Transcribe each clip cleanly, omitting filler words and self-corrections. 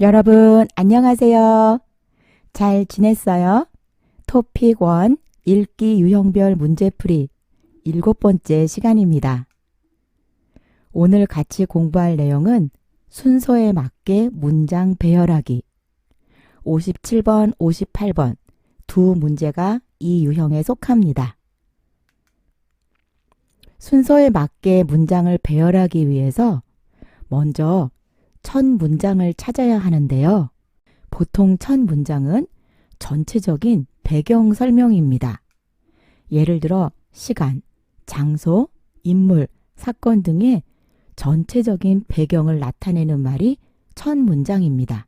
여러분, 안녕하세요. 잘 지냈어요? 토픽 1 읽기 유형별 문제풀이 7번째 시간입니다. 오늘 같이 공부할 내용은 순서에 맞게 문장 배열하기 57번, 58번 두 문제가 이 유형에 속합니다. 순서에 맞게 문장을 배열하기 위해서 먼저 첫 문장을 찾아야 하는데요. 보통 첫 문장은 전체적인 배경 설명입니다. 예를 들어 시간, 장소, 인물, 사건 등의 전체적인 배경을 나타내는 말이 첫 문장입니다.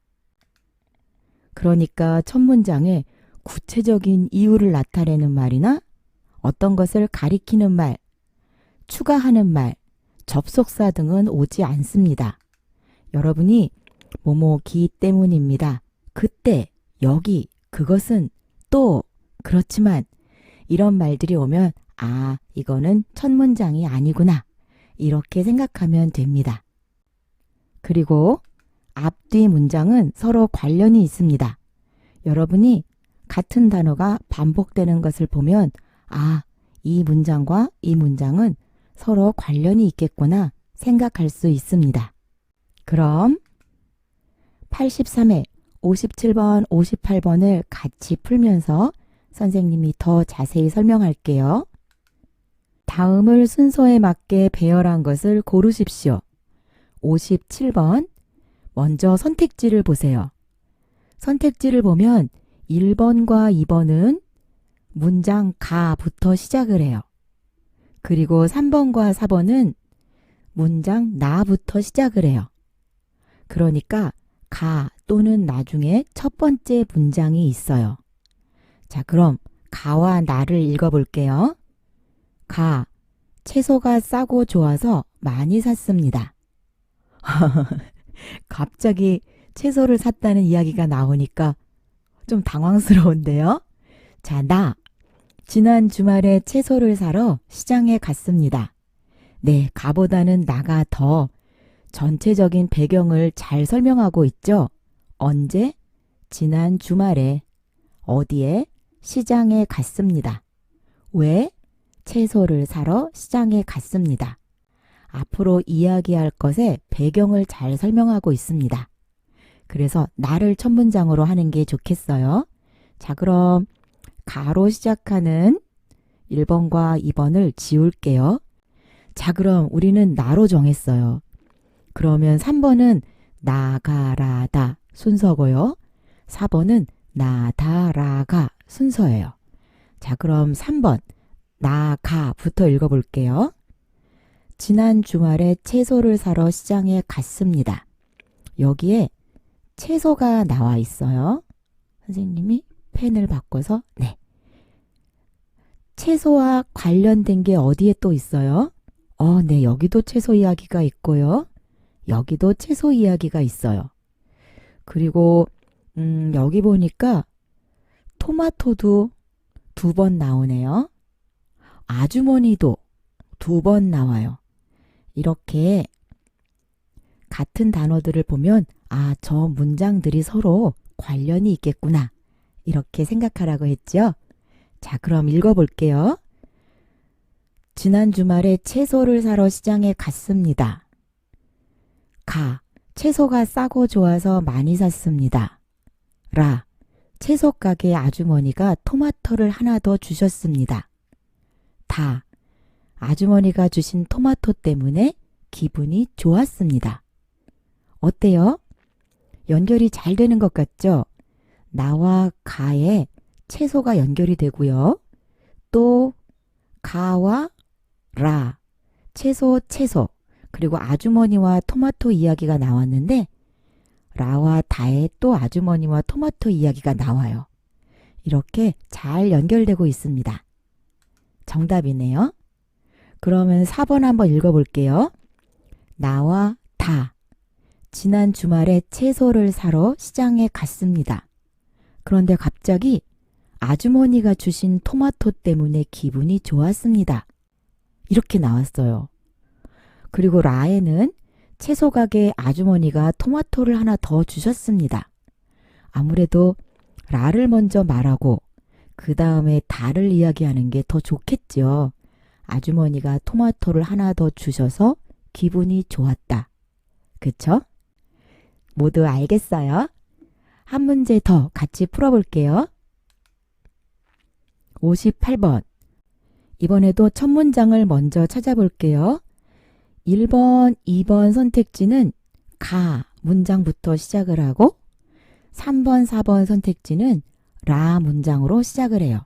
그러니까 첫 문장에 구체적인 이유를 나타내는 말이나 어떤 것을 가리키는 말, 추가하는 말, 접속사 등은 오지 않습니다. 여러분이 뭐뭐기 때문입니다. 그때, 여기, 그것은, 또, 그렇지만 이런 말들이 오면 아, 이거는 첫 문장이 아니구나. 이렇게 생각하면 됩니다. 그리고 앞뒤 문장은 서로 관련이 있습니다. 여러분이 같은 단어가 반복되는 것을 보면 아, 이 문장과 이 문장은 서로 관련이 있겠구나 생각할 수 있습니다. 그럼 83회, 57번, 58번을 같이 풀면서 선생님이 더 자세히 설명할게요. 다음을 순서에 맞게 배열한 것을 고르십시오. 57번, 먼저 선택지를 보세요. 선택지를 보면 1번과 2번은 문장 가부터 시작을 해요. 그리고 3번과 4번은 문장 나부터 시작을 해요. 그러니까 가 또는 나중에 첫 번째 문장이 있어요. 자, 그럼 가와 나를 읽어볼게요. 가, 채소가 싸고 좋아서 많이 샀습니다. 갑자기 채소를 샀다는 이야기가 나오니까 좀 당황스러운데요. 자, 나, 지난 주말에 채소를 사러 시장에 갔습니다. 네, 가보다는 나가 더 전체적인 배경을 잘 설명하고 있죠. 언제? 지난 주말에. 어디에? 시장에 갔습니다. 왜? 채소를 사러 시장에 갔습니다. 앞으로 이야기할 것의 배경을 잘 설명하고 있습니다. 그래서 나를 첫 문장으로 하는 게 좋겠어요. 자, 그럼 가로 시작하는 1번과 2번을 지울게요. 자, 그럼 우리는 나로 정했어요. 그러면 3번은 나가라다 순서고요. 4번은 나다라가 순서예요. 자, 그럼 3번 나가부터 읽어볼게요. 지난 주말에 채소를 사러 시장에 갔습니다. 여기에 채소가 나와 있어요. 선생님이 펜을 바꿔서 네. 채소와 관련된 게 어디에 또 있어요? 네, 여기도 채소 이야기가 있고요. 여기도 채소 이야기가 있어요. 그리고 여기 보니까 토마토도 2번 나오네요. 아주머니도 2번 나와요. 이렇게 같은 단어들을 보면 아, 저 문장들이 서로 관련이 있겠구나. 이렇게 생각하라고 했죠. 자, 그럼 읽어볼게요. 지난 주말에 채소를 사러 시장에 갔습니다. 가, 채소가 싸고 좋아서 많이 샀습니다. 라, 채소 가게 아주머니가 토마토를 하나 더 주셨습니다. 다, 아주머니가 주신 토마토 때문에 기분이 좋았습니다. 어때요? 연결이 잘 되는 것 같죠? 나와 가에 채소가 연결이 되고요. 또 가와 라, 채소, 그리고 아주머니와 토마토 이야기가 나왔는데 라와 다에 또 아주머니와 토마토 이야기가 나와요. 이렇게 잘 연결되고 있습니다. 정답이네요. 그러면 4번 한번 읽어볼게요. 나와 다, 지난 주말에 채소를 사러 시장에 갔습니다. 그런데 갑자기 아주머니가 주신 토마토 때문에 기분이 좋았습니다. 이렇게 나왔어요. 그리고 라에는 채소 가게 아주머니가 토마토를 하나 더 주셨습니다. 아무래도 라를 먼저 말하고 그 다음에 다를 이야기하는 게 더 좋겠죠. 아주머니가 토마토를 하나 더 주셔서 기분이 좋았다. 그쵸? 모두 알겠어요? 한 문제 더 같이 풀어볼게요. 58번. 이번에도 첫 문장을 먼저 찾아볼게요. 1번, 2번 선택지는 가 문장부터 시작을 하고 3번, 4번 선택지는 라 문장으로 시작을 해요.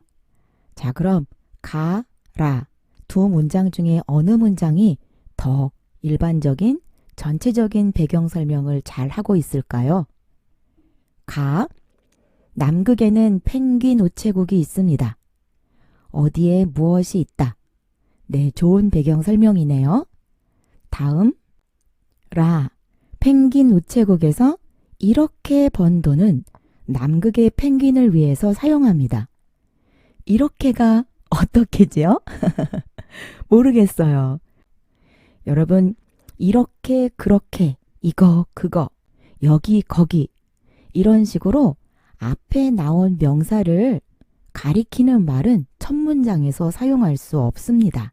자, 그럼 가, 라 두 문장 중에 어느 문장이 더 일반적인 전체적인 배경 설명을 잘 하고 있을까요? 가, 남극에는 펭귄 우체국이 있습니다. 어디에 무엇이 있다. 네, 좋은 배경 설명이네요. 다음, 라, 펭귄 우체국에서 이렇게 번 돈은 남극의 펭귄을 위해서 사용합니다. 이렇게가 어떻게지요? 모르겠어요. 여러분, 이렇게, 그렇게, 이거, 그거, 여기, 거기 이런 식으로 앞에 나온 명사를 가리키는 말은 첫 문장에서 사용할 수 없습니다.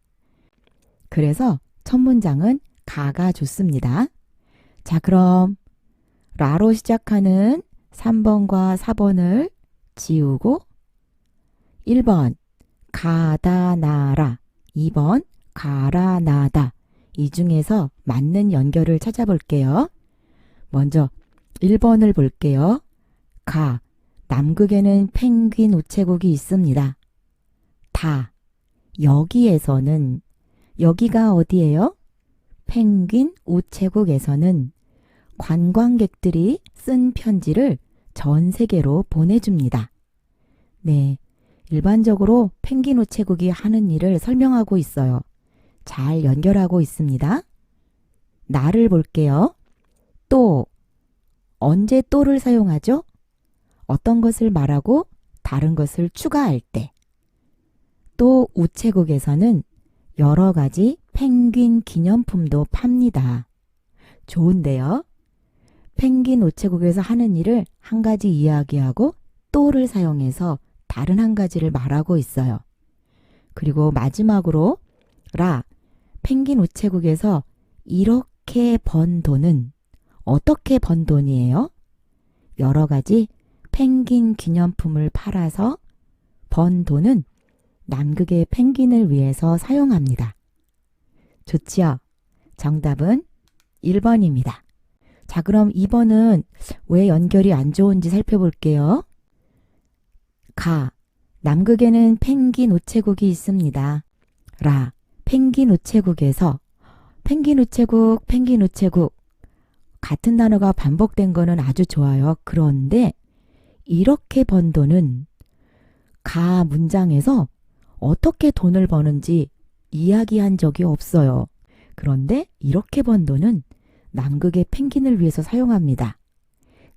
그래서 첫 문장은 가가 좋습니다. 자, 그럼 라로 시작하는 3번과 4번을 지우고 1번 가다 나라, 2번 가라 나다 이 중에서 맞는 연결을 찾아볼게요. 먼저 1번을 볼게요. 가, 남극에는 펭귄 우체국이 있습니다. 다, 여기에서는, 여기가 어디예요? 펭귄 우체국에서는 관광객들이 쓴 편지를 전 세계로 보내줍니다. 네, 일반적으로 펭귄 우체국이 하는 일을 설명하고 있어요. 잘 연결하고 있습니다. 나를 볼게요. 또, 언제 또를 사용하죠? 어떤 것을 말하고 다른 것을 추가할 때. 또 우체국에서는 여러 가지 펭귄 기념품도 팝니다. 좋은데요? 펭귄 우체국에서 하는 일을 한 가지 이야기하고 또를 사용해서 다른 한 가지를 말하고 있어요. 그리고 마지막으로 라, 펭귄 우체국에서 이렇게 번 돈은 어떻게 번 돈이에요? 여러 가지 펭귄 기념품을 팔아서 번 돈은 남극의 펭귄을 위해서 사용합니다. 좋지요? 정답은 1번입니다. 자, 그럼 2번은 왜 연결이 안 좋은지 살펴볼게요. 가, 남극에는 펭귄 우체국이 있습니다. 라, 펭귄 우체국에서 펭귄 우체국, 펭귄 우체국 같은 단어가 반복된 거는 아주 좋아요. 그런데 이렇게 번 돈은 가 문장에서 어떻게 돈을 버는지 이야기한 적이 없어요. 그런데 이렇게 번 돈은 남극의 펭귄을 위해서 사용합니다.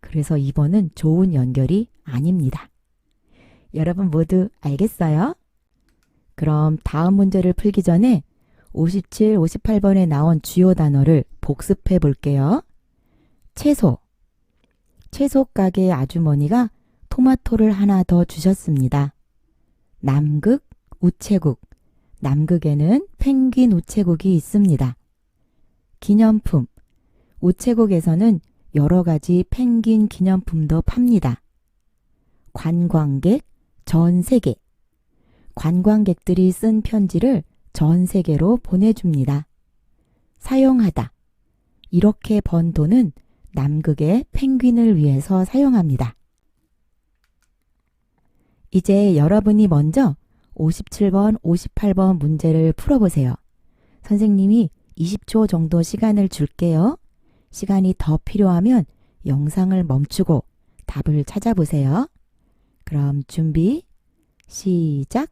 그래서 2번은 좋은 연결이 아닙니다. 여러분 모두 알겠어요? 그럼 다음 문제를 풀기 전에 57, 58번에 나온 주요 단어를 복습해 볼게요. 채소. 채소 가게 아주머니가 토마토를 하나 더 주셨습니다. 남극, 우체국. 남극에는 펭귄 우체국이 있습니다. 기념품. 우체국에서는 여러 가지 펭귄 기념품도 팝니다. 관광객, 전 세계. 관광객들이 쓴 편지를 전 세계로 보내줍니다. 사용하다. 이렇게 번 돈은 남극의 펭귄을 위해서 사용합니다. 이제 여러분이 먼저 57번, 58번 문제를 풀어보세요. 선생님이 20초 정도 시간을 줄게요. 시간이 더 필요하면 영상을 멈추고 답을 찾아보세요. 그럼 준비, 시작!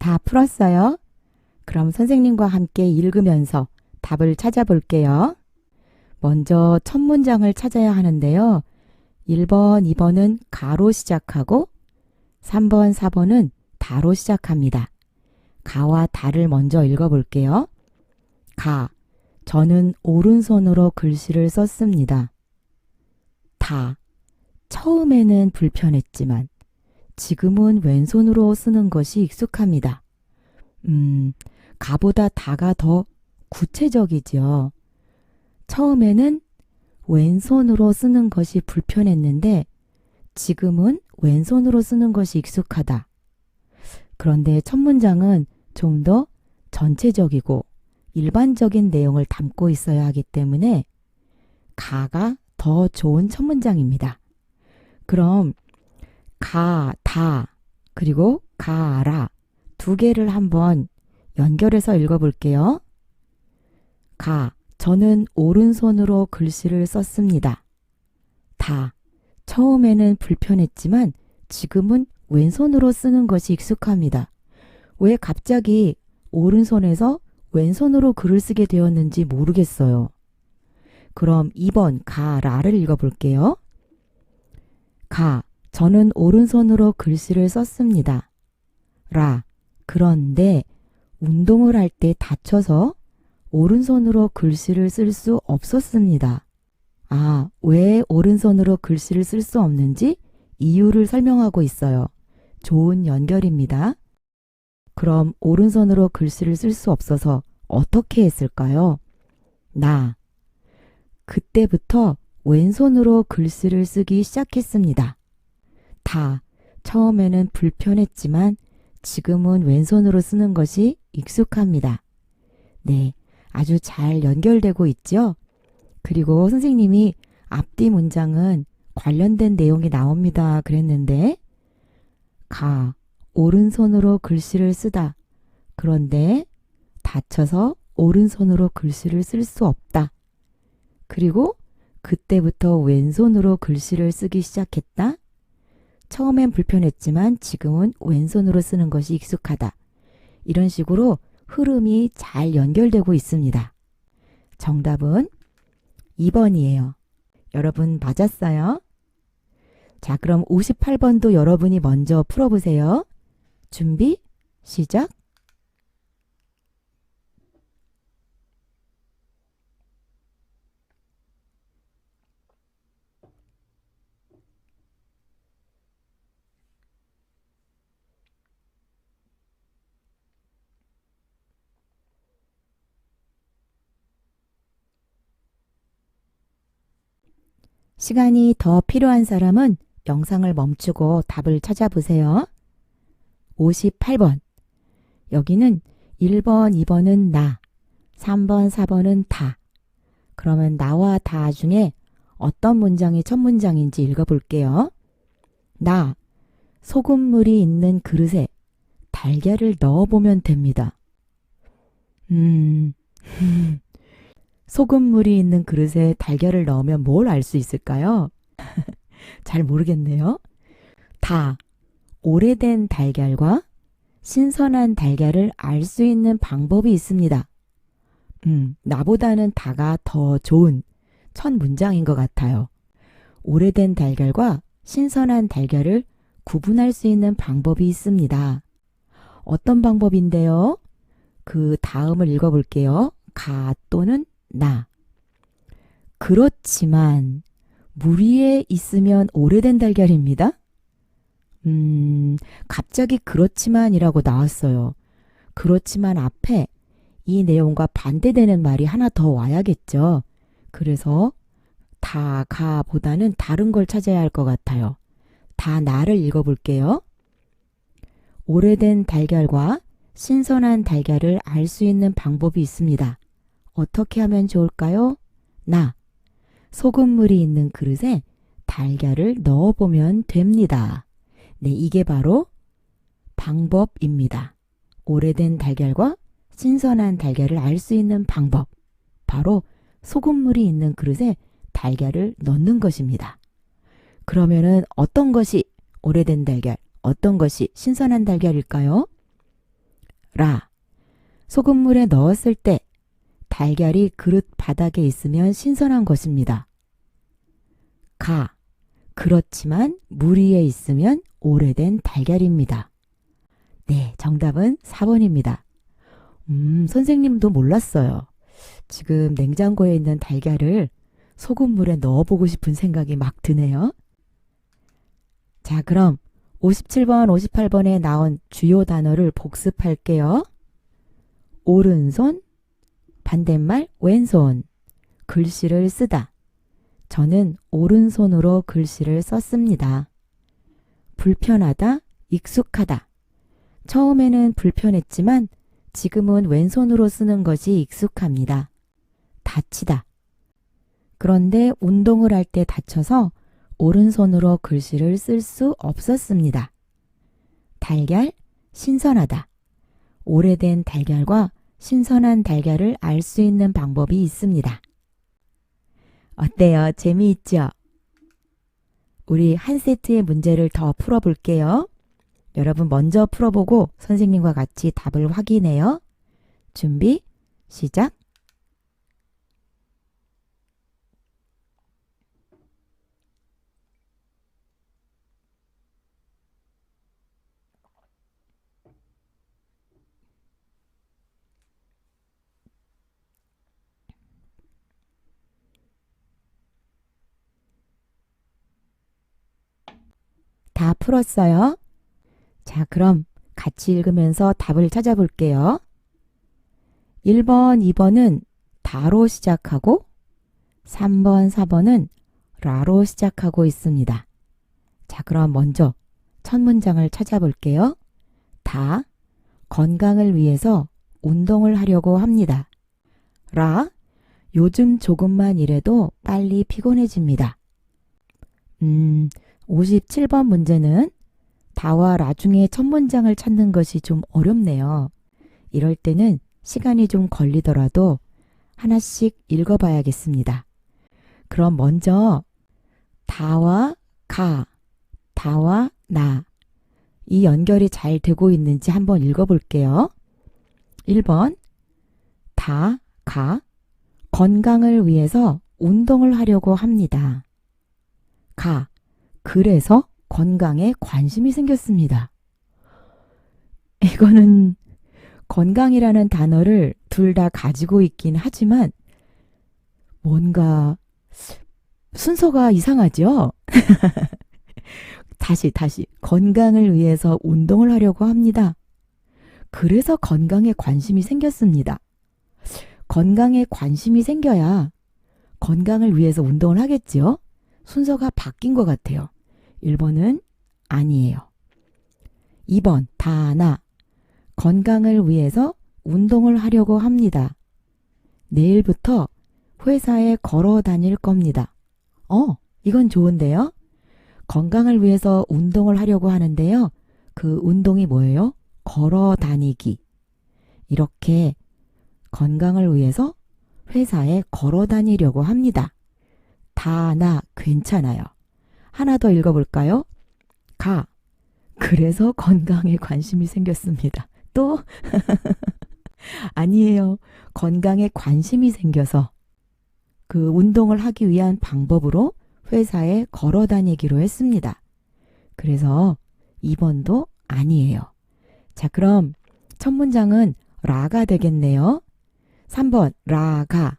다 풀었어요? 그럼 선생님과 함께 읽으면서 답을 찾아볼게요. 먼저 첫 문장을 찾아야 하는데요. 1번, 2번은 가로 시작하고 3번, 4번은 다로 시작합니다. 가와 다를 먼저 읽어볼게요. 가, 저는 오른손으로 글씨를 썼습니다. 다, 처음에는 불편했지만 지금은 왼손으로 쓰는 것이 익숙합니다. 가보다 다가 더 구체적이죠. 처음에는 왼손으로 쓰는 것이 불편했는데 지금은 왼손으로 쓰는 것이 익숙하다. 그런데 첫 문장은 좀 더 전체적이고 일반적인 내용을 담고 있어야 하기 때문에 가가 더 좋은 첫 문장입니다. 그럼 가, 다, 그리고 가라 두 개를 한번 연결해서 읽어볼게요. 가, 저는 오른손으로 글씨를 썼습니다. 다, 처음에는 불편했지만 지금은 왼손으로 쓰는 것이 익숙합니다. 왜 갑자기 오른손에서 왼손으로 글을 쓰게 되었는지 모르겠어요. 그럼 2번 가라를 읽어볼게요. 가, 저는 오른손으로 글씨를 썼습니다. 라, 그런데 운동을 할 때 다쳐서 오른손으로 글씨를 쓸 수 없었습니다. 아, 왜 오른손으로 글씨를 쓸 수 없는지 이유를 설명하고 있어요. 좋은 연결입니다. 그럼 오른손으로 글씨를 쓸 수 없어서 어떻게 했을까요? 나, 그때부터 왼손으로 글씨를 쓰기 시작했습니다. 다, 처음에는 불편했지만 지금은 왼손으로 쓰는 것이 익숙합니다. 네, 아주 잘 연결되고 있죠? 그리고 선생님이 앞뒤 문장은 관련된 내용이 나옵니다 그랬는데 가, 오른손으로 글씨를 쓰다. 그런데 다쳐서 오른손으로 글씨를 쓸 수 없다. 그리고 그때부터 왼손으로 글씨를 쓰기 시작했다. 처음엔 불편했지만 지금은 왼손으로 쓰는 것이 익숙하다. 이런 식으로 흐름이 잘 연결되고 있습니다. 정답은 2번이에요. 여러분 맞았어요? 자, 그럼 58번도 여러분이 먼저 풀어보세요. 준비, 시작! 시간이 더 필요한 사람은 영상을 멈추고 답을 찾아보세요. 58번. 여기는 1번, 2번은 나, 3번, 4번은 다. 그러면 나와 다 중에 어떤 문장이 첫 문장인지 읽어볼게요. 나, 소금물이 있는 그릇에 달걀을 넣어보면 됩니다. 소금물이 있는 그릇에 달걀을 넣으면 뭘 알 수 있을까요? 잘 모르겠네요. 다, 오래된 달걀과 신선한 달걀을 알 수 있는 방법이 있습니다. 나보다는 다가 더 좋은 첫 문장인 것 같아요. 오래된 달걀과 신선한 달걀을 구분할 수 있는 방법이 있습니다. 어떤 방법인데요? 그 다음을 읽어볼게요. 가 또는 나. 그렇지만 물 위에 있으면 오래된 달걀입니다. 갑자기 그렇지만이라고 나왔어요. 그렇지만 앞에 이 내용과 반대되는 말이 하나 더 와야겠죠. 그래서 다, 가 보다는 다른 걸 찾아야 할 것 같아요. 다, 나를 읽어볼게요. 오래된 달걀과 신선한 달걀을 알 수 있는 방법이 있습니다. 어떻게 하면 좋을까요? 나, 소금물이 있는 그릇에 달걀을 넣어보면 됩니다. 네, 이게 바로 방법입니다. 오래된 달걀과 신선한 달걀을 알 수 있는 방법. 바로 소금물이 있는 그릇에 달걀을 넣는 것입니다. 그러면은 어떤 것이 오래된 달걀, 어떤 것이 신선한 달걀일까요? 라. 소금물에 넣었을 때 달걀이 그릇 바닥에 있으면 신선한 것입니다. 가. 그렇지만 물 위에 있으면 오래된 달걀입니다. 네, 정답은 4번입니다. 선생님도 몰랐어요. 지금 냉장고에 있는 달걀을 소금물에 넣어보고 싶은 생각이 막 드네요. 자, 그럼 57번, 58번에 나온 주요 단어를 복습할게요. 오른손, 반대말 왼손, 글씨를 쓰다. 저는 오른손으로 글씨를 썼습니다. 불편하다, 익숙하다. 처음에는 불편했지만 지금은 왼손으로 쓰는 것이 익숙합니다. 다치다. 그런데 운동을 할 때 다쳐서 오른손으로 글씨를 쓸 수 없었습니다. 달걀, 신선하다. 오래된 달걀과 신선한 달걀을 알 수 있는 방법이 있습니다. 어때요? 재미있죠? 우리 한 세트의 문제를 더 풀어볼게요. 여러분 먼저 풀어보고 선생님과 같이 답을 확인해요. 준비, 시작! 다 풀었어요? 자, 그럼 같이 읽으면서 답을 찾아볼게요. 1번, 2번은 다로 시작하고 3번, 4번은 라로 시작하고 있습니다. 자, 그럼 먼저 첫 문장을 찾아볼게요. 다, 건강을 위해서 운동을 하려고 합니다. 라, 요즘 조금만 일해도 빨리 피곤해집니다. 57번 문제는 다와 라 중에 첫 문장을 찾는 것이 좀 어렵네요. 이럴 때는 시간이 좀 걸리더라도 하나씩 읽어봐야겠습니다. 그럼 먼저 다와 가, 다와 나, 이 연결이 잘 되고 있는지 한번 읽어볼게요. 1번, 다, 가, 건강을 위해서 운동을 하려고 합니다. 가, 그래서 건강에 관심이 생겼습니다. 이거는 건강이라는 단어를 둘 다 가지고 있긴 하지만 뭔가 순서가 이상하죠? 다시 건강을 위해서 운동을 하려고 합니다. 그래서 건강에 관심이 생겼습니다. 건강에 관심이 생겨야 건강을 위해서 운동을 하겠죠? 순서가 바뀐 것 같아요. 1번은 아니에요. 2번 다나, 건강을 위해서 운동을 하려고 합니다. 내일부터 회사에 걸어 다닐 겁니다. 이건 좋은데요? 건강을 위해서 운동을 하려고 하는데요. 그 운동이 뭐예요? 걸어 다니기. 이렇게 건강을 위해서 회사에 걸어 다니려고 합니다. 다나 괜찮아요. 하나 더 읽어볼까요? 가, 그래서 건강에 관심이 생겼습니다. 또? 아니에요. 건강에 관심이 생겨서 그 운동을 하기 위한 방법으로 회사에 걸어 다니기로 했습니다. 그래서 2번도 아니에요. 자, 그럼 첫 문장은 라가 되겠네요. 3번 라가,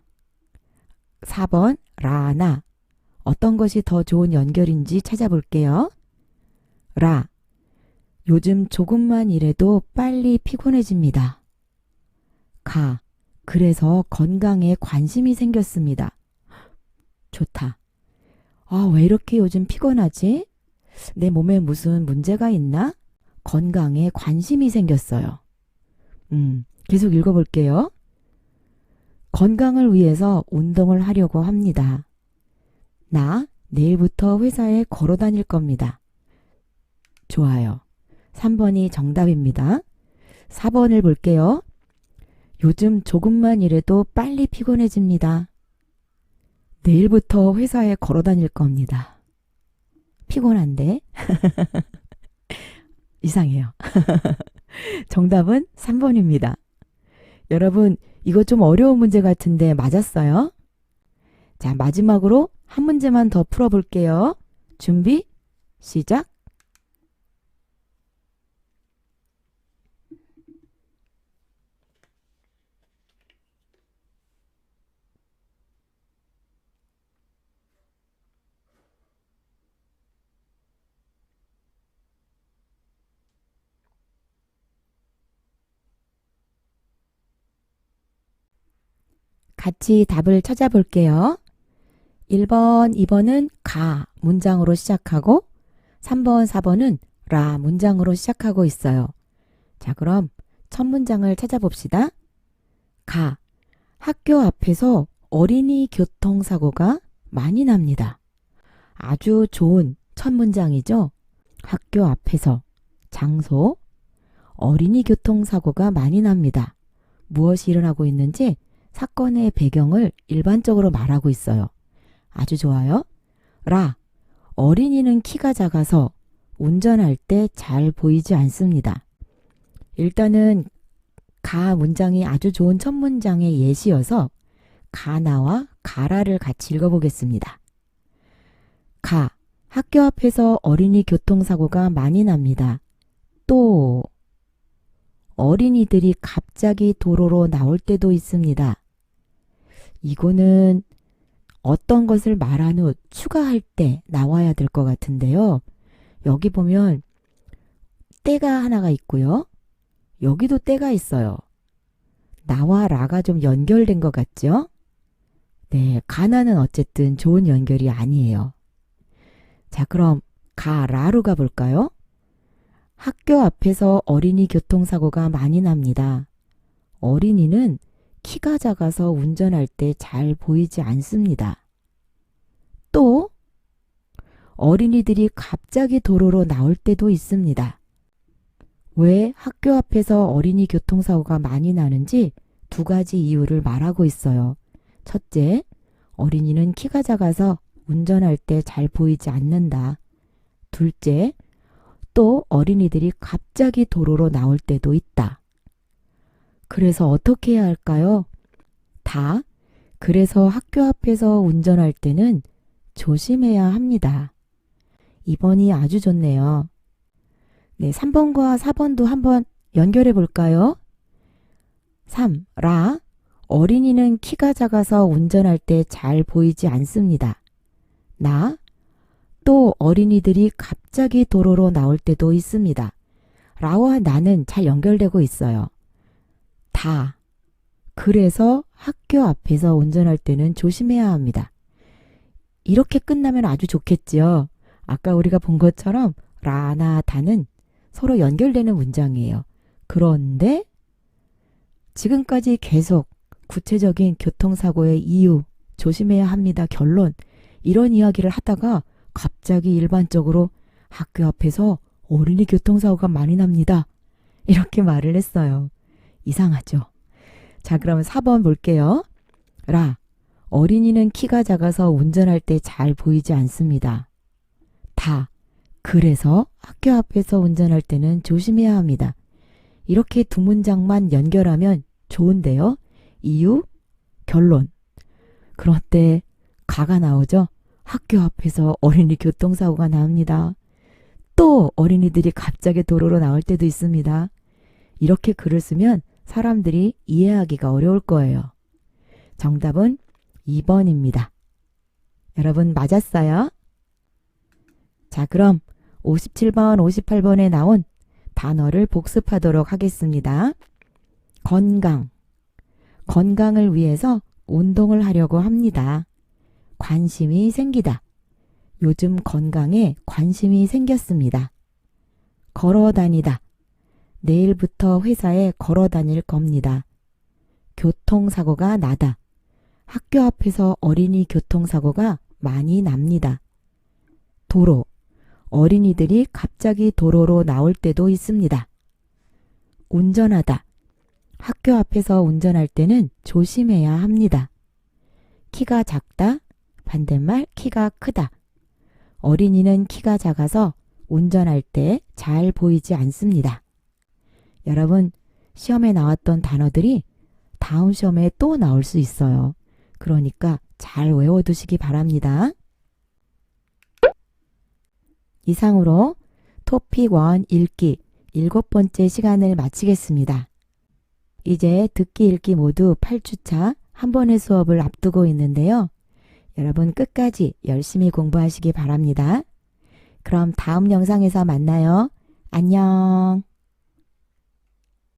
4번 라나. 어떤 것이 더 좋은 연결인지 찾아볼게요. 라, 요즘 조금만 일해도 빨리 피곤해집니다. 가, 그래서 건강에 관심이 생겼습니다. 좋다. 왜 이렇게 요즘 피곤하지? 내 몸에 무슨 문제가 있나? 건강에 관심이 생겼어요. 계속 읽어볼게요. 건강을 위해서 운동을 하려고 합니다. 나 내일부터 회사에 걸어 다닐 겁니다. 좋아요. 3번이 정답입니다. 4번을 볼게요. 요즘 조금만 일해도 빨리 피곤해집니다. 내일부터 회사에 걸어 다닐 겁니다. 피곤한데? 이상해요. 정답은 3번입니다. 여러분, 이거 좀 어려운 문제 같은데 맞았어요? 자, 마지막으로 한 문제만 더 풀어볼게요. 준비, 시작! 같이 답을 찾아볼게요. 1번, 2번은 가 문장으로 시작하고 3번, 4번은 라 문장으로 시작하고 있어요. 자, 그럼 첫 문장을 찾아봅시다. 가, 학교 앞에서 어린이 교통사고가 많이 납니다. 아주 좋은 첫 문장이죠. 학교 앞에서 장소, 어린이 교통사고가 많이 납니다. 무엇이 일어나고 있는지 사건의 배경을 일반적으로 말하고 있어요. 아주 좋아요. 라, 어린이는 키가 작아서 운전할 때 잘 보이지 않습니다. 일단은 가 문장이 아주 좋은 첫 문장의 예시여서 가나와 가라를 같이 읽어보겠습니다. 가, 학교 앞에서 어린이 교통사고가 많이 납니다. 또, 어린이들이 갑자기 도로로 나올 때도 있습니다. 이거는 어떤 것을 말한 후 추가할 때 나와야 될 것 같은데요. 여기 보면 때가 하나가 있고요. 여기도 때가 있어요. 나와 라가 좀 연결된 것 같죠? 네, 가나는 어쨌든 좋은 연결이 아니에요. 자, 그럼 가라로 가볼까요? 학교 앞에서 어린이 교통사고가 많이 납니다. 어린이는 키가 작아서 운전할 때 잘 보이지 않습니다. 또 어린이들이 갑자기 도로로 나올 때도 있습니다. 왜 학교 앞에서 어린이 교통사고가 많이 나는지 두 가지 이유를 말하고 있어요. 첫째, 어린이는 키가 작아서 운전할 때 잘 보이지 않는다. 둘째, 또 어린이들이 갑자기 도로로 나올 때도 있다. 그래서 어떻게 해야 할까요? 다, 그래서 학교 앞에서 운전할 때는 조심해야 합니다. 2번이 아주 좋네요. 네, 3번과 4번도 한번 연결해 볼까요? 3. 라, 어린이는 키가 작아서 운전할 때 잘 보이지 않습니다. 나, 또 어린이들이 갑자기 도로로 나올 때도 있습니다. 라와 나는 잘 연결되고 있어요. 다, 그래서 학교 앞에서 운전할 때는 조심해야 합니다. 이렇게 끝나면 아주 좋겠지요. 아까 우리가 본 것처럼 라나 다는 서로 연결되는 문장이에요. 그런데 지금까지 계속 구체적인 교통사고의 이유, 조심해야 합니다. 결론, 이런 이야기를 하다가 갑자기 일반적으로 학교 앞에서 어린이 교통사고가 많이 납니다. 이렇게 말을 했어요. 이상하죠? 자, 그러면 4번 볼게요. 라, 어린이는 키가 작아서 운전할 때 잘 보이지 않습니다. 다, 그래서 학교 앞에서 운전할 때는 조심해야 합니다. 이렇게 두 문장만 연결하면 좋은데요. 이유, 결론. 그런데 가가 나오죠. 학교 앞에서 어린이 교통사고가 납니다. 또 어린이들이 갑자기 도로로 나올 때도 있습니다. 이렇게 글을 쓰면 사람들이 이해하기가 어려울 거예요. 정답은 2번입니다. 여러분 맞았어요? 자, 그럼 57번, 58번에 나온 단어를 복습하도록 하겠습니다. 건강. 건강을 위해서 운동을 하려고 합니다. 관심이 생기다. 요즘 건강에 관심이 생겼습니다. 걸어 다니다. 내일부터 회사에 걸어 다닐 겁니다. 교통사고가 나다. 학교 앞에서 어린이 교통사고가 많이 납니다. 도로. 어린이들이 갑자기 도로로 나올 때도 있습니다. 운전하다. 학교 앞에서 운전할 때는 조심해야 합니다. 키가 작다. 반대말 키가 크다. 어린이는 키가 작아서 운전할 때 잘 보이지 않습니다. 여러분, 시험에 나왔던 단어들이 다음 시험에 또 나올 수 있어요. 그러니까 잘 외워두시기 바랍니다. 이상으로 토픽 1 읽기 7번째 시간을 마치겠습니다. 이제 듣기 읽기 모두 8주차 한 번의 수업을 앞두고 있는데요. 여러분 끝까지 열심히 공부하시기 바랍니다. 그럼 다음 영상에서 만나요. 안녕.